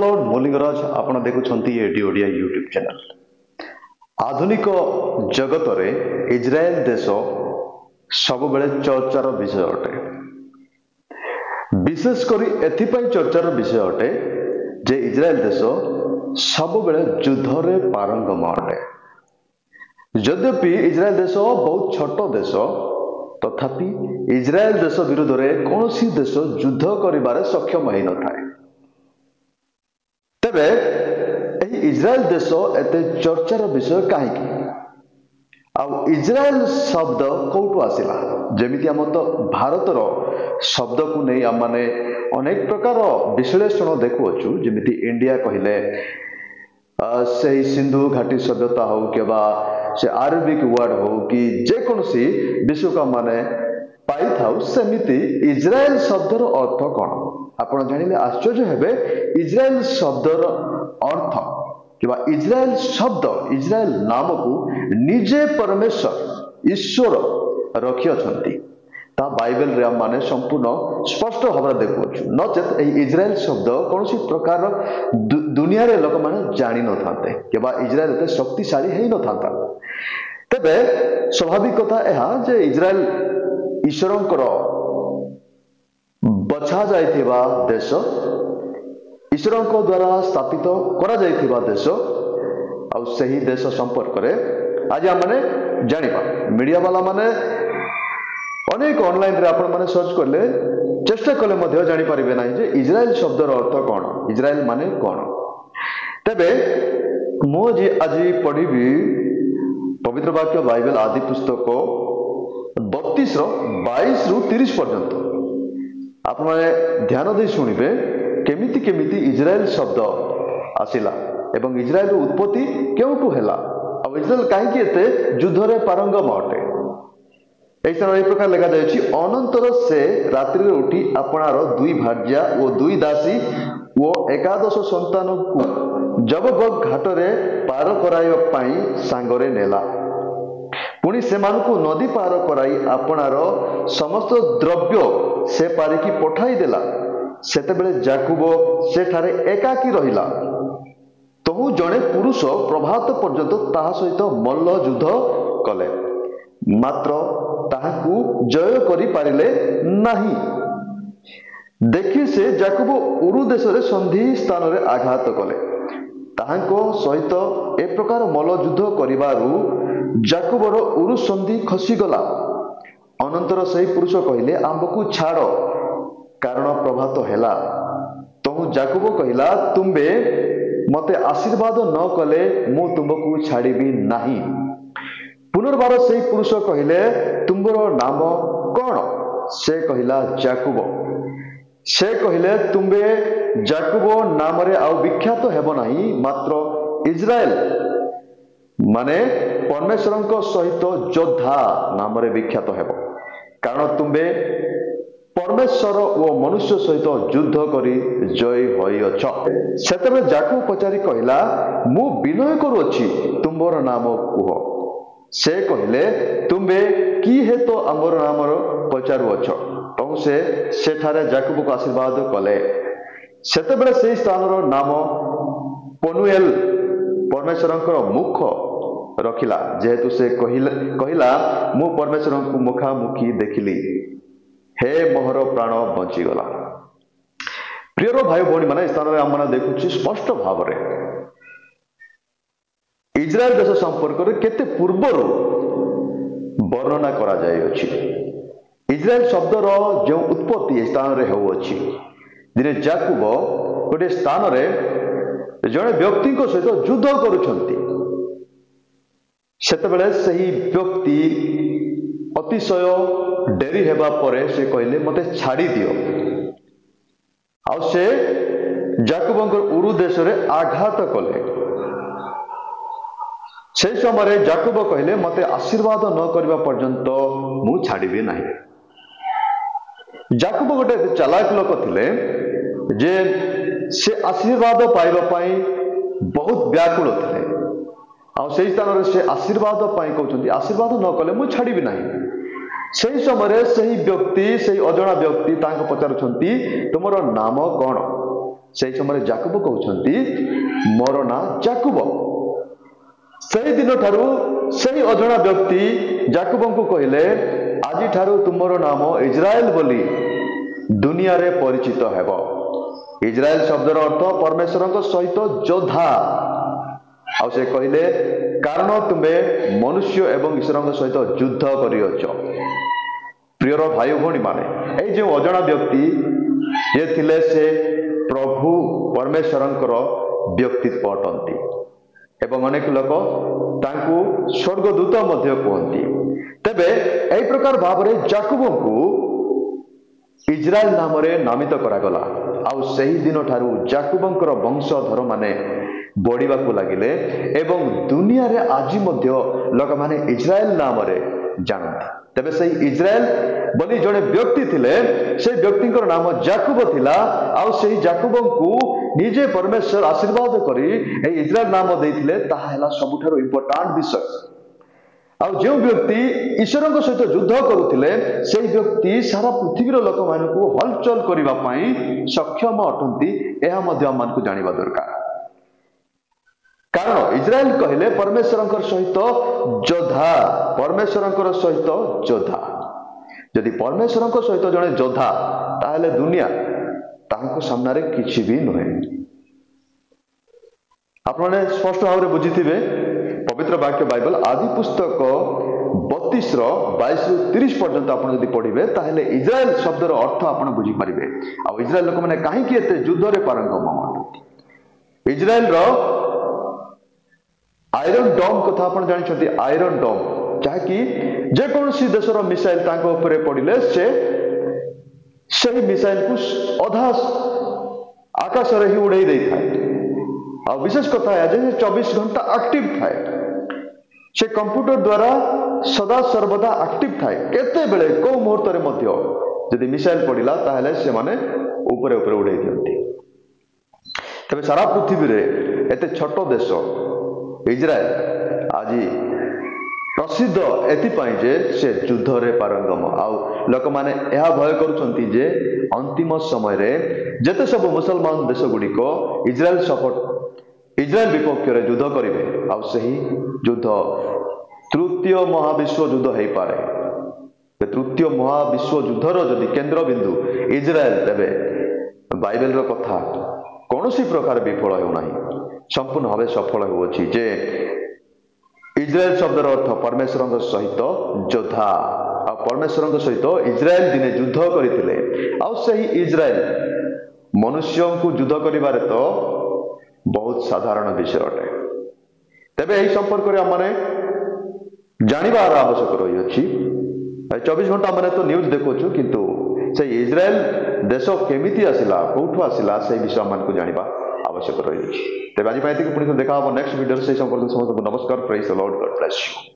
Praise the Lord मुलिंगराज आपण देखुछंती AD Odia YouTube channel. आधुनिक जगत रे इजराइल देश सब बेले चर्चार विषय अटे। विशेषकर एथिपाई चर्चार विषय अटे जे इजराइल देश सब बेले युद्ध रे पारंगम अटे। यद्यपि इजराइल देश बहुत छोट देश तथापि इजराइल देश विरुद्ध रे कौनसी देश युद्ध करिबारे सक्षम होई न थाए। तेबे इजराइल देश एते चर्चार विषय कहीं इजराइल शब्द कौटू आसिला जेमिति आम तो भारतर शब्द को नहीं आम माने अनेक प्रकार विश्लेषण देखुअछु। जेमिति इंडिया कहले से सिंधु घाटी सभ्यता हो कि से आरबिक वर्ड हो कि जेकोसी विश्व का माने पाई थाउ सेमिति इजराइल शब्दर अर्थ कौन आपण जानिले आश्चर्य हेबे। इजराइल शब्दर अर्थ किबा इजराइल शब्द इजराइल नाम को निजे परमेश्वर ईश्वर रखी अछंती ता बाइबल रे माने संपूर्ण स्पष्ट भाव देखुछु। नचेत एही इजराइल शब्द कोनसी प्रकार दुनिया रे लोक माने जानि न थाते किबा इजराइल ते शक्तिशाली हेई न थाता। तबे स्वाभाविक कथा एहा जे इजराइल ईश्वरंकर बछा जाइथिबा देश ईश्वरंक द्वारा स्थापित करा जाइथिबा देश आ सही देश संपर्क रे आज माने जानिबा मीडिया वाला माने अनेक ऑनलाइन रे आपण माने सर्च करले चेष्टा कले मध्य जानि परिबे नाही जे इजराइल शब्दर अर्थ कोन इजराइल माने कोन। तबे मो जे आज पढिबी पवित्र वाक्य बाइबल आदि पुस्तक 32 रो 22 रु 30 पर्यंत आपण माने ध्यान दे सुनिबे केमिति केमिति इजराइल शब्द आसिला एवं इजराइल उत्पत्ति केउटु हेला अब इजराइल काहे कि एते युद्ध रे पारंगम अटे। एई प्रकार लिखा जायछि अनंतर से रात्रि रे उठी आपणार दुई भार्या ओ दुई दासी ओ एकादश संतान को जबबग घाट रे पार कराइबा पई सांगरे नेला। पुणी सेमानकु नदी पार कराई आपणार समस्त द्रव्य से पारिकी पठाई देला। सेते बेले जाकुब सेठारे एकाकी रहिला। तहु जणे पुरुष प्रभात पर्यंत ताहा सहित मल्ल युद्ध कले मात्र ताहाकु जय करि पारिले नाही। देखि से जाकुब उरु देश रे संधि स्थान रे आघात कले ताहाको सहित ए प्रकार मल्ल युद्ध करिबारु जाकुबर उरु संधि खसी गला। अनंतर सही पुरुष कहिले आंबकु छाड़ कारण प्रभात हेला। तहु जाकुब कहिला तुंबे मते आशीर्वाद न कले मु तुमको छाड़ीबी नाही। पुनर्बार सही पुरुष कहिले तुमर नाम कौन से कहिला जाकुब। से कहिले तुंबे जाकुब नाम रे आउ विख्यात हेबो नाही मात्र इजराइल माने परमेश्वरंक सहित योद्धा नाम रे विख्यात हेबो कारण तुंबे परमेश्वर ओ मनुष्य सहित युद्ध करी जय होई अछ। सेतबे जाकुब पचारी कहिला मु विनय करूछि तुमर नाम कुह। से कहिले तुंबे की हेतु आमर नाम पचारु अछ। तहु से सेठारे जाकुब को आशीर्वाद कले। सेतबेले सेही स्थानर नाम पनुएल परमेश्वरंकर मुख रखिला जेहेतु से कहिला मु परमेश्वरंकु मुखामुखी देखिली हे मोहर प्राण बंचीगला। प्रियर भाई भौणी माने स्थान रे हम देखुछि स्पष्ट भाव रे इजराइल देश संपर्क रे केते पूर्वर वर्णना करा जाय अछि। इजराइल शब्दर जो उत्पत्ति स्थान रे हो अछि दिने जाकुब गोटे स्थान रे जणे व्यक्ति को सहित युद्ध करूछंती सेतबेले सही व्यक्ति अतिशय डेरी हेबा परे से कहले मते छाड़ी दियो आ से जाकुबंकर उरु देश रे आघात कले। से समय जाकुब कहले मते आशीर्वाद न करबा पर्यंत मु छाड़ीबी नाही। जाकुब गोटे चालाक लोक थिले जे से आशीर्वाद पाइबा पई बहुत व्याकुल थिले आ से स्थान रे से आशीर्वाद पई कहउछंती आशीर्वाद न कले मु छाड़ीबी नाही। सही समय सही व्यक्ति सही अजणा व्यक्ति तांको पचारुछंती तुमर नाम कौन ସେହି ସମୟରେ ଯାକୁବ କହୁଛନ୍ତି ମୋର ନାଁ ଯାକୁବ। ସେହି ଦିନ ଠାରୁ ସେହି ଅଜଣା ବ୍ୟକ୍ତି ଯାକୁବଙ୍କୁ କହିଲେ ଆଜିଠାରୁ ତୁମର ନାମ ଇସ୍ରାଏଲ ବୋଲି ଦୁନିଆରେ ପରିଚିତ ହେବ। ଇସ୍ରାଏଲ ଶବ୍ଦର ଅର୍ଥ ପରମେଶ୍ୱରଙ୍କ ସହିତ ଯୋଦ୍ଧା। ଆଉ ସେ କହିଲେ କାରଣ ତୁମେ ମନୁଷ୍ୟ ଏବଂ ଈଶ୍ୱରଙ୍କ ସହିତ ଯୁଦ୍ଧ କରିଅଛ। ପ୍ରିୟର ଭାଇ ଭଉଣୀ ମାନେ, ଏଇ ଯେଉଁ ଅଜଣା ବ୍ୟକ୍ତି ଯିଏ ଥିଲେ ସେ ପ୍ରଭୁ ପରମେଶ୍ୱରଙ୍କର ବ୍ୟକ୍ତିତ୍ୱ ଅଟନ୍ତି ଏବଂ ଅନେକ ଲୋକ ତାଙ୍କୁ ସ୍ୱର୍ଗଦୂତ ମଧ୍ୟ କୁହନ୍ତି। ତେବେ ଏହି ପ୍ରକାର ଭାବରେ ଯାକୁବଙ୍କୁ ଇସ୍ରାଏଲ ନାମରେ ନାମିତ କରାଗଲା। ଆଉ ସେହି ଦିନ ଠାରୁ ଯାକୁବଙ୍କର ବଂଶଧର ମାନେ ବଢ଼ିବାକୁ ଲାଗିଲେ ଏବଂ ଦୁନିଆରେ ଆଜି ମଧ୍ୟ ଲୋକମାନେ ଇସ୍ରାଏଲ ନାମରେ ଜାଣନ୍ତି। ତେବେ ସେହି ଇସ୍ରାଏଲ ବୋଲି ଜଣେ ବ୍ୟକ୍ତି ଥିଲେ, ସେହି ବ୍ୟକ୍ତିଙ୍କର ନାମ ଯାକୁବ ଥିଲା। ଆଉ ସେହି ଯାକୁବଙ୍କୁ ନିଜେ ପରମେଶ୍ୱର ଆଶୀର୍ବାଦ କରି ଏହି ଇସ୍ରାଏଲ ନାମ ଦେଇଥିଲେ। ତାହା ହେଲା ସବୁଠାରୁ ଇମ୍ପୋର୍ଟାଣ୍ଟ ବିଷୟ। ଆଉ ଯେଉଁ ବ୍ୟକ୍ତି ଈଶ୍ୱରଙ୍କ ସହିତ ଯୁଦ୍ଧ କରୁଥିଲେ ସେହି ବ୍ୟକ୍ତି ସାରା ପୃଥିବୀର ଲୋକମାନଙ୍କୁ ହଲଚଲ କରିବା ପାଇଁ ସକ୍ଷମ ଅଟନ୍ତି। ଏହା ମଧ୍ୟ ଆମମାନଙ୍କୁ ଜାଣିବା ଦରକାର। କାରଣ ଇସ୍ରାଏଲ କହିଲେ ପରମେଶ୍ୱରଙ୍କର ସହିତ ଯୋଦ୍ଧା, ପରମେଶ୍ୱରଙ୍କର ସହିତ ଯୋଦ୍ଧା। ଯଦି ପରମେଶ୍ୱରଙ୍କ ସହିତ ଜଣେ ଯୋଦ୍ଧା ତାହେଲେ ଦୁନିଆ ତାଙ୍କ ସାମ୍ନାରେ କିଛି ବି ନୁହେଁ। ଆପଣମାନେ ସ୍ପଷ୍ଟ ଭାବରେ ବୁଝିଥିବେ ପବିତ୍ର ବାକ୍ୟ ବାଇବଲ ଆଦି ପୁସ୍ତକ 32:22-30 ପର୍ଯ୍ୟନ୍ତ ଆପଣ ଯଦି ପଢିବେ ତାହେଲେ ଇସ୍ରାଏଲ ଶବ୍ଦର ଅର୍ଥ ଆପଣ ବୁଝିପାରିବେ। ଆଉ ଇସ୍ରାଏଲ ଲୋକମାନେ କାହିଁକି ଏତେ ଯୁଦ୍ଧରେ ପାରଙ୍ଗମ ଅଟନ୍ତି। ଇସ୍ରାଏଲର ଆଇରନ୍ ଡୋମ୍ କଥା ଆପଣ ଜାଣିଛନ୍ତି। ଆଇରନ୍ ଡୋମ୍ ଯାହାକି ଯେକୌଣସି ଦେଶର ମିସାଇଲ ତାଙ୍କ ଉପରେ ପଡ଼ିଲେ ସେ ସେହି ମିସାଇଲକୁ ଅଧା ଆକାଶରେ ହିଁ ଉଡ଼େଇ ଦେଇଥାଏ। ଆଉ ବିଶେଷ କଥା ଏହା ଯେ 24 ଘଣ୍ଟା ଆକ୍ଟିଭ ଥାଏ। ସେ କମ୍ପ୍ୟୁଟର ଦ୍ୱାରା ସଦା ସର୍ବଦା ଆକ୍ଟିଭ ଥାଏ। କେତେବେଳେ କୋଉ ମୁହୂର୍ତ୍ତରେ ମଧ୍ୟ ଯଦି ମିସାଇଲ ପଡ଼ିଲା ତାହେଲେ ସେମାନେ ଉପରେ ଉପରେ ଉଡ଼େଇ ଦିଅନ୍ତି। ତେବେ ସାରା ପୃଥିବୀରେ ଏତେ ଛୋଟ ଦେଶ ଇସ୍ରାଏଲ ଆଜି ପ୍ରସିଦ୍ଧ ଏଥିପାଇଁ ଯେ ସେ ଯୁଦ୍ଧରେ ପାରଙ୍ଗମ। ଆଉ ଲୋକମାନେ ଏହା ଭୟ କରୁଛନ୍ତି ଯେ ଅନ୍ତିମ ସମୟରେ ଯେତେ ସବୁ ମୁସଲମାନ ଦେଶ ଗୁଡ଼ିକ ଇସ୍ରାଏଲ ବିପକ୍ଷରେ ଯୁଦ୍ଧ କରିବେ ଆଉ ସେହି ଯୁଦ୍ଧ ତୃତୀୟ ମହାବିଶ୍ୱ ଯୁଦ୍ଧ ହେଇପାରେ। ତୃତୀୟ ମହାବିଶ୍ୱ ଯୁଦ୍ଧର ଯଦି କେନ୍ଦ୍ରବିନ୍ଦୁ ଇସ୍ରାଏଲ, ତେବେ ବାଇବେଲର କଥା କୌଣସି ପ୍ରକାର ବିଫଳ ହେଉନାହିଁ, ସମ୍ପୂର୍ଣ୍ଣ ଭାବେ ସଫଳ ହେଉଅଛି ଯେ ଇସ୍ରାଏଲ ଶବ୍ଦର ଅର୍ଥ ପରମେଶ୍ୱରଙ୍କ ସହିତ ଯୋଦ୍ଧା। ଆଉ ପରମେଶ୍ୱରଙ୍କ ସହିତ ଇସ୍ରାଏଲ ଦିନେ ଯୁଦ୍ଧ କରିଥିଲେ। ଆଉ ସେହି ଇସ୍ରାଏଲ ମନୁଷ୍ୟଙ୍କୁ ଯୁଦ୍ଧ କରିବାରେ ତ ବହୁତ ସାଧାରଣ ବିଷୟ ଅଟେ। ତେବେ ଏହି ସମ୍ପର୍କରେ ଆମମାନେ ଜାଣିବାର ଆବଶ୍ୟକ ରହିଅଛି। 24 ଘଣ୍ଟା ଆମେ ତ ନ୍ୟୁଜ ଦେଖୁଛୁ, କିନ୍ତୁ ସେହି ଇସ୍ରାଏଲ ଦେଶ କେମିତି ଆସିଲା, କୋଉଠୁ ଆସିଲା, ସେହି ବିଷୟ ଆମମାନଙ୍କୁ ଜାଣିବା ଆବଶ୍ୟକ ରହିଅଛି। ତେବେ ଆଜି ପାଇଁ ଏତିକି, ପୁଣି ଦେଖା ହେବ ନେକ୍ସଟ ଭିଡ଼ିଓରେ। ସେହି ସମ୍ପର୍କରେ ସମସ୍ତଙ୍କୁ ନମସ୍କାର। ପ୍ରେଜ୍ ଦ ଲର୍ଡ, ଗଡ୍ ବ୍ଲେସ୍ ୟୁ।